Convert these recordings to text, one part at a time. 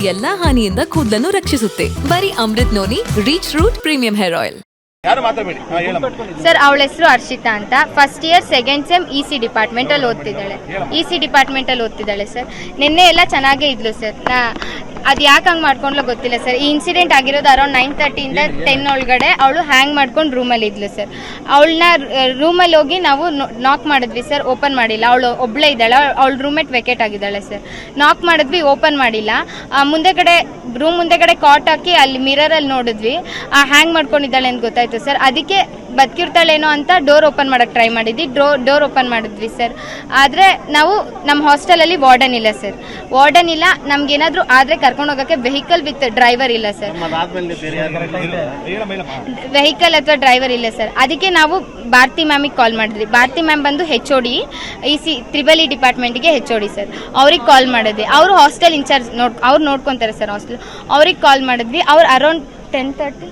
ಎಲ್ಲಾ ಹಾನಿಯಿಂದ ಕೂದಲನ್ನು ರಕ್ಷಿಸುತ್ತೆ. ಬರೀ Amrut noni reach root premium hair oil. Sir ಅವಳ ಹೆಸರು ಹರ್ಷಿತಾ ಅಂತ. First year second sem EC department ಅಲ್ಲಿ ಓದ್ತಿದ್ದಾಳೆ ಸರ್. ನಿನ್ನೆ ಎಲ್ಲ ಚೆನ್ನಾಗೇ ಇದ್ಲು ಸರ್. ಅದು ಯಾಕೆ ಹಂಗೆ ಮಾಡ್ಕೊಂಡ್ಲೋ ಗೊತ್ತಿಲ್ಲ ಸರ್. ಈ ಇನ್ಸಿಡೆಂಟ್ ಆಗಿರೋದು ಅರೌಂಡ್ 9:30 ಇಂದ 10 ಒಳಗಡೆ ಅವಳು ಹ್ಯಾಂಗ್ ಮಾಡ್ಕೊಂಡು ರೂಮಲ್ಲಿ ಇದ್ಲು ಸರ್. ಅವಳನ್ನ ರೂಮಲ್ಲಿ ಹೋಗಿ ನಾವು ನಾಕ್ ಮಾಡಿದ್ವಿ ಸರ್, ಓಪನ್ ಮಾಡಿಲ್ಲ. ಅವಳು ಒಬ್ಳೇ ಇದ್ದಾಳೆ, ಅವಳ ರೂಮ್ಮೇಟ್ ವೆಕೇಟ್ ಆಗಿದ್ದಾಳೆ ಸರ್. ನಾಕ್ ಮಾಡಿದ್ವಿ, ಓಪನ್ ಮಾಡಿಲ್ಲ. ರೂಮ್ ಮುಂದೆಗಡೆ ಕಾಟ್ ಹಾಕಿ ಅಲ್ಲಿ ಮಿರರಲ್ಲಿ ನೋಡಿದ್ವಿ, ಹ್ಯಾಂಗ್ ಮಾಡ್ಕೊಂಡಿದ್ದಾಳೆ ಅಂತ ಗೊತ್ತಾಯ್ತು ಸರ್. ಅದಕ್ಕೆ ಬದುಕಿರ್ತಾಳೇನೋ ಅಂತ ಡೋರ್ ಓಪನ್ ಮಾಡಕ್ಕೆ ಟ್ರೈ ಮಾಡಿದ್ವಿ. ಡೋರ್ ಓಪನ್ ಮಾಡಿದ್ವಿ ಸರ್. ಆದರೆ ನಾವು ನಮ್ಮ ಹಾಸ್ಟೆಲಲ್ಲಿ ವಾರ್ಡನ್ ಇಲ್ಲ ಸರ್. ನಮ್ಗೇನಾದರೂ ಆದರೆ ಕರ್ಕೊಂಡು ಹೋಗೋಕ್ಕೆ ವೆಹಿಕಲ್ ವಿತ್ ಡ್ರೈವರ್ ಇಲ್ಲ ಸರ್. ವೆಹಿಕಲ್ ಅಥವಾ ಡ್ರೈವರ್ ಇಲ್ಲ ಸರ್. ಅದಕ್ಕೆ ನಾವು ಭಾರತಿ ಮ್ಯಾಮಿಗೆ ಕಾಲ್ ಮಾಡಿದ್ವಿ. ಭಾರತಿ ಮ್ಯಾಮ್ ಬಂದು HOD ತ್ರಿಬಲ್ ಇ ಡಿಪಾರ್ಟ್ಮೆಂಟ್ಗೆ HOD ಸರ್. ಅವ್ರಿಗೆ ಕಾಲ್ ಮಾಡಿದ್ವಿ. ಅವರು ಹಾಸ್ಟೆಲ್ ಇನ್ಚಾರ್ಜ್ ಅವ್ರು ನೋಡ್ಕೊತಾರೆ ಸರ್ ಹಾಸ್ಟೆಲ್. ಅವ್ರಿಗೆ ಕಾಲ್ ಮಾಡಿದ್ವಿ. ಅವ್ರು ಅರೌಂಡ್ 10:30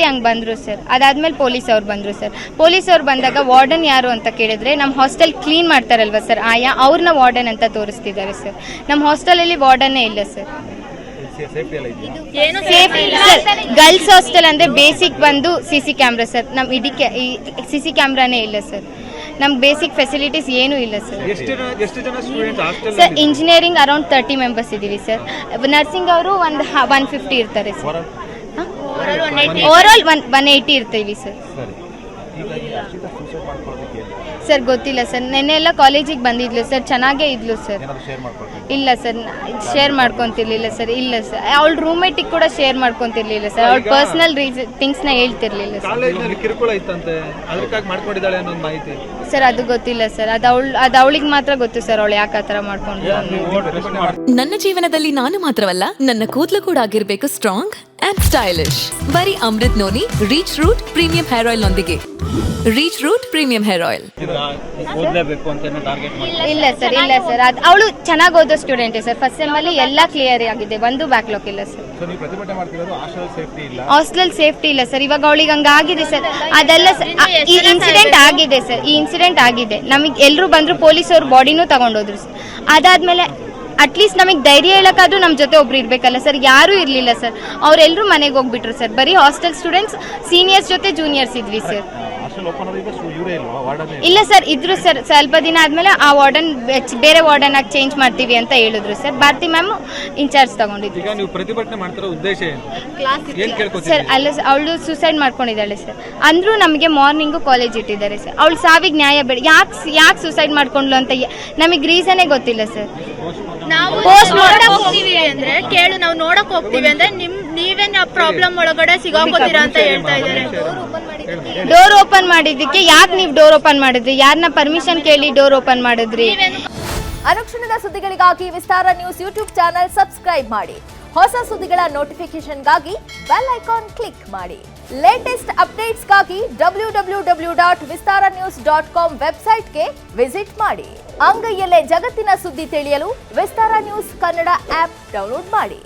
ಹಂಗೆ ಬಂದರು ಸರ್. ಅದಾದ್ಮೇಲೆ ಪೊಲೀಸ್ ಅವ್ರು ಬಂದರು ಸರ್. ಪೊಲೀಸ್ ಅವ್ರು ಬಂದಾಗ ವಾರ್ಡನ್ ಯಾರು ಅಂತ ಕೇಳಿದ್ರೆ ನಮ್ಮ ಹಾಸ್ಟೆಲ್ ಕ್ಲೀನ್ ಮಾಡ್ತಾರಲ್ವ ಸರ್ ಆಯಾ, ಅವ್ರನ್ನ ವಾರ್ಡನ್ ಅಂತ ತೋರಿಸ್ತಿದ್ದಾರೆ ಸರ್. ನಮ್ಮ ಹಾಸ್ಟೆಲಲ್ಲಿ ವಾರ್ಡನ್ನೇ ಇಲ್ಲ ಸರ್. ಗರ್ಲ್ಸ್ ಹಾಸ್ಟೆಲ್ ಅಂದ್ರೆ ಬೇಸಿಕ್ ಬಂದು CC ಕ್ಯಾಮ್ರಾ ಸರ್. ನಮ್ಮ ಇದಕ್ಕೆ CC ಕ್ಯಾಮ್ರಾನೇ ಇಲ್ಲ ಸರ್. ನಮ್ಗೆ ಬೇಸಿಕ್ ಫೆಸಿಲಿಟೀಸ್ ಏನೂ ಇಲ್ಲ sir. Sir engineering around 30 members ಇದ್ದೀವಿ ಸರ್. ನರ್ಸಿಂಗ್ ಅವರು ಒಂದು 150 ಇರ್ತಾರೆ ಸರ್. ಓವರಾಲ್ 180 ಇರ್ತೀವಿ ಸರ್. ಸರ್ ಗೊತ್ತಿಲ್ಲ ಸರ್. ನೆನ್ನೆ ಎಲ್ಲ ಕಾಲೇಜಿಗೆ ಬಂದಿದ್ಲು ಸರ್, ಚೆನ್ನಾಗೇ ಇದ್ಲು ಸರ್. ಇಲ್ಲ ಸರ್, ಶೇರ್ ಮಾಡ್ಕೊತಿರ್ಲಿಲ್ಲ ಸರ್. ಇಲ್ಲ ಸರ್, ಅವಳ ರೂಮ್ಮೇಟಿಗೆ ಕೂಡ ಶೇರ್ ಮಾಡ್ಕೊತಿರ್ಲಿಲ್ಲ ಸರ್. ಅವಳ ಪರ್ಸನಲ್ ಥಿಂಗ್ಸ್ನ ಹೇಳ್ತಿರ್ಲಿಲ್ಲ ಸರ್. ಅದು ಗೊತ್ತಿಲ್ಲ ಸರ್. ಅದು ಅವಳಿಗೆ ಮಾತ್ರ ಗೊತ್ತು ಸರ್, ಅವಳು ಯಾಕೆ ಆ ಥರ ಮಾಡ್ಕೊಂಡು. ನನ್ನ ಜೀವನದಲ್ಲಿ ನಾನು ಮಾತ್ರವಲ್ಲ, ನನ್ನ ಕೂದಲು ಕೂಡ ಆಗಿರ್ಬೇಕು ಸ್ಟ್ರಾಂಗ್ ಅಂಡ್ ಸ್ಟೈಲಿಶ್. ಬರೀ Amrut noni reach root premium hair oil ನೊಂದಿಗೆ. Reach root premium hair oil. ಇಲ್ಲ ಸರ್, ಇಲ್ಲ ಸರ್. ಅದು ಅವಳು ಚೆನ್ನಾಗಿ ಓದೋ ಸ್ಟೂಡೆಂಟ್ ಸರ್. ಫಸ್ಟ್ ಸೆಮ್ ಅಲ್ಲಿ ಎಲ್ಲ ಕ್ಲಿಯರ್ ಆಗಿದೆ, ಒಂದು ಬ್ಯಾಕ್ಲಾಗ್ ಇಲ್ಲ ಸರ್. ಹಾಸ್ಟೆಲ್ ಸೇಫ್ಟಿ ಇಲ್ಲ ಸರ್. ಇವಾಗ ಅವಳಿಗೆ ಹಂಗಾಗಿದೆ ಸರ್. ಅದೆಲ್ಲ ಈ ಇನ್ಸಿಡೆಂಟ್ ಆಗಿದೆ ಸರ್. ಈ ಇನ್ಸಿಡೆಂಟ್ ಆಗಿದೆ. ನಮಗೆ ಎಲ್ಲರೂ ಬಂದ್ರು, ಪೊಲೀಸ್ ಅವ್ರ ಬಾಡಿನೂ ತಗೊಂಡೋದ್ರು ಸರ್. ಅದಾದ್ಮೇಲೆ ಅಟ್ಲೀಸ್ಟ್ ನಮಗೆ ಧೈರ್ಯ ಹೇಳಕ್ಕಾದ್ರೂ ನಮ್ಮ ಜೊತೆ ಒಬ್ರು ಇರ್ಬೇಕಲ್ಲ ಸರ್. ಯಾರೂ ಇರಲಿಲ್ಲ ಸರ್. ಅವರೆಲ್ಲರೂ ಮನೆಗೆ ಹೋಗ್ಬಿಟ್ರು ಸರ್. ಬರೀ ಹಾಸ್ಟೆಲ್ ಸ್ಟೂಡೆಂಟ್ಸ್, ಸೀನಿಯರ್ಸ್ ಜೊತೆ ಜೂನಿಯರ್ಸ್ ಇದ್ವಿ ಸರ್. ಇಲ್ಲ ಸರ್, ಇದ್ರು ಸರ್. ಸ್ವಲ್ಪ ದಿನ ಆದ್ಮೇಲೆ ಆ ವಾರ್ಡನ್ ಬೇರೆ ವಾರ್ಡನ್ ಆಗಿ ಚೇಂಜ್ ಮಾಡ್ತೀವಿ ಅಂತ ಹೇಳಿದ್ರು ಸರ್. ಭಾರತಿ ಮ್ಯಾಮ್ ಇನ್ಚಾರ್ಜ್ ತಗೊಂಡಿದ್ರು ಸರ್. ಅಲ್ಲ, ಅವಳು ಸೂಸೈಡ್ ಮಾಡ್ಕೊಂಡಿದ್ದಾಳೆ ಸರ್. ಅಂದ್ರೂ ನಮಗೆ ಮಾರ್ನಿಂಗು ಕಾಲೇಜ್ ಇಟ್ಟಿದ್ದಾರೆ ಸರ್. ಅವಳು ಸಾವಿಗೆ ನ್ಯಾಯ ಬೇಡ. ಯಾಕೆ ಸೂಸೈಡ್ ಮಾಡ್ಕೊಂಡ್ಲು ಅಂತ ನಮಗೆ ರೀಸನೇ ಗೊತ್ತಿಲ್ಲ ಸರ್. ನಾವು ನೋಡಕ್ ಹೋಗ್ತೀವಿ ಅಂದ್ರೆ ನೀವೇನ್ ಪ್ರಾಬ್ಲಮ್ ಒಳಗಡೆ ಸಿಗಾಕೋತೀರಾ ಅಂತ ಹೇಳ್ತಾ ಇದ್ದಾರೆ. ಡೋರ್ ಓಪನ್ ಮಾಡಿದ್ದಕ್ಕೆ ಯಾಕೆ ನೀವು ಡೋರ್ ಓಪನ್ ಮಾಡಿದ್ರಿ? ಯಾರನ್ನ ಪರ್ಮಿಷನ್ ಕೇಳಿ ಡೋರ್ ಓಪನ್ ಮಾಡಿದ್ರಿ? ಅನುಕ್ಷಣದ ಸುದ್ದಿಗಳಿಗಾಗಿ ವಿಸ್ತಾರ ನ್ಯೂಸ್ ಯೂಟ್ಯೂಬ್ ಚಾನೆಲ್ ಸಬ್ಸ್ಕ್ರೈಬ್ ಮಾಡಿ. ಹೊಸ ಸುದ್ದಿಗಳ ನೋಟಿಫಿಕೇಶನ್ಗಾಗಿ ಬೆಲ್ ಐಕಾನ್ ಕ್ಲಿಕ್ ಮಾಡಿ. ಲೇಟೆಸ್ಟ್ ಅಪ್ಡೇಟ್ಸ್ಗಾಗಿ www.vistaranews.com ವೆಬ್ಸೈಟ್ಗೆ ವಿಸಿಟ್ ಮಾಡಿ. ಅಂಗೈಯಲ್ಲೇ ಜಗತ್ತಿನ ಸುದ್ದಿ ತಿಳಿಯಲು ವಿಸ್ತಾರ ನ್ಯೂಸ್ ಕನ್ನಡ ಆಪ್ ಡೌನ್ಲೋಡ್ ಮಾಡಿ.